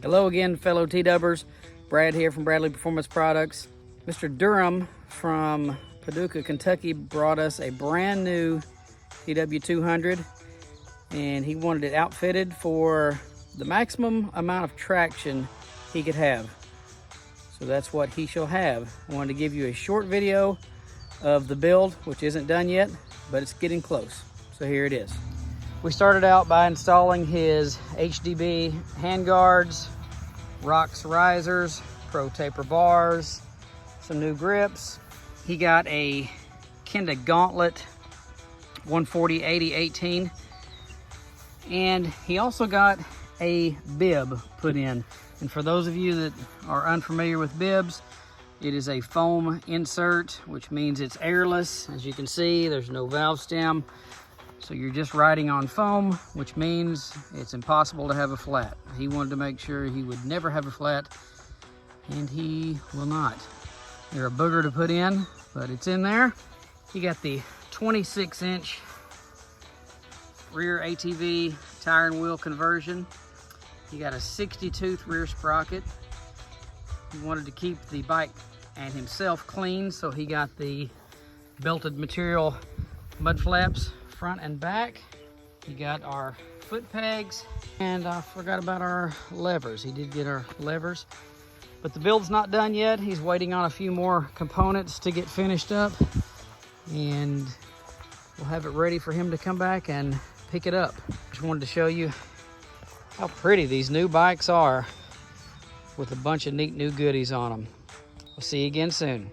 Hello again, fellow T-Dubbers. Brad here from Bradley Performance Products. Mr. Durham from Paducah, Kentucky brought us a brand new TW200, and he wanted it outfitted for the maximum amount of traction he could have. So that's what he shall have. I wanted to give you a short video of the build, which isn't done yet, but it's getting close. So here it is. We started out by installing his HDB handguards, rocks risers, pro taper bars, some new grips. He got a Kenda Gauntlet 140/80/18, and he also got a bib put in. And for those of you that are unfamiliar with bibs, it is a foam insert, which means it's airless. As you can see, there's no valve stem. So you're just riding on foam, which means it's impossible to have a flat. He wanted to make sure he would never have a flat, and he will not. They're a booger to put in, but it's in there. He got the 26-inch rear ATV tire and wheel conversion. He got a 60-tooth rear sprocket. He wanted to keep the bike and himself clean, so he got the belted material mud flaps front and back. He got our foot pegs, and I forgot about our levers. He did get our levers, but the build's not done yet. He's waiting on a few more components to get finished up, and we'll have it ready for him to come back and pick it up. Just wanted to show you how pretty these new bikes are with a bunch of neat new goodies on them. We'll see you again soon.